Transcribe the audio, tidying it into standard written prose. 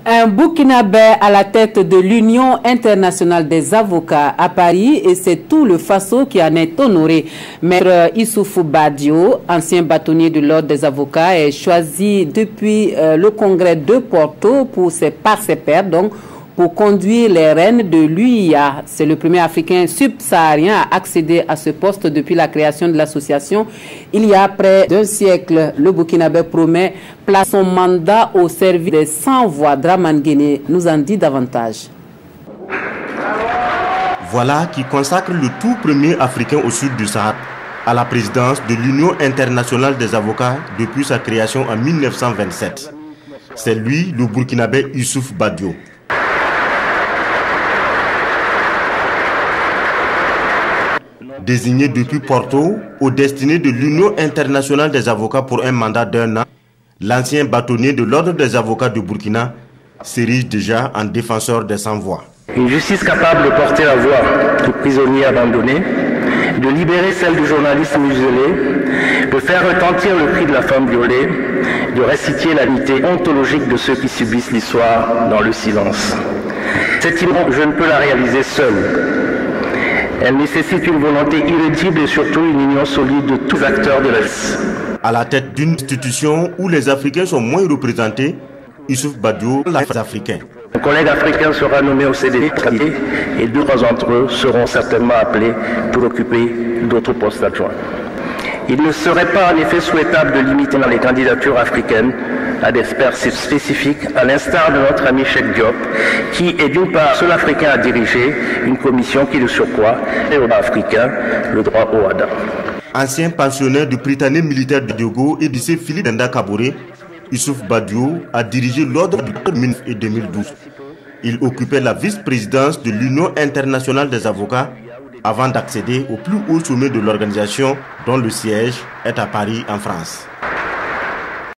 Un Burkinabé à la tête de l'Union internationale des avocats à Paris, et c'est tout le Faso qui en est honoré. Maître Issoufou Badio, ancien bâtonnier de l'ordre des avocats, est choisi depuis le congrès de Porto par ses pairs, donc pour conduire les rênes de l'UIA. C'est le premier Africain subsaharien à accéder à ce poste depuis la création de l'association. Il y a près d'un siècle, le Burkinabé promet placer son mandat au service des sans-voix. Dramane Guéné nous en dit davantage. Voilà qui consacre le tout premier Africain au sud du Sahara à la présidence de l'Union internationale des avocats depuis sa création en 1927. C'est lui, le Burkinabé Issoufou Badio. Désigné depuis Porto aux destinées de l'Union internationale des avocats pour un mandat d'1 an, l'ancien bâtonnier de l'ordre des avocats du Burkina s'érige déjà en défenseur des sans-voix. Une justice capable de porter la voix du prisonnier abandonné, de libérer celle du journaliste muselé, de faire retentir le cri de la femme violée, de restituer la dignité ontologique de ceux qui subissent l'histoire dans le silence. Cette image, je ne peux la réaliser seul. Elle nécessite une volonté irréductible et surtout une union solide de tous les acteurs de la vie. À la tête d'une institution où les Africains sont moins représentés, Issoufou Badio, les Africains. Un collègue africain sera nommé au CDD et 2 d'entre eux seront certainement appelés pour occuper d'autres postes adjoints. Il ne serait pas en effet souhaitable de limiter dans les candidatures africaines à des experts spécifiques, à l'instar de notre ami Cheikh Diop, qui est d'une part seul africain à diriger une commission qui, de surcroît, est au droit africain, le droit au Hada. Ancien pensionnaire du Britannique militaire de Diogo et lycée Philippe Ndanda Kaboré, Issoufou Badio a dirigé l'ordre de 2012. Il occupait la vice-présidence de l'Union internationale des avocats avant d'accéder au plus haut sommet de l'organisation dont le siège est à Paris en France.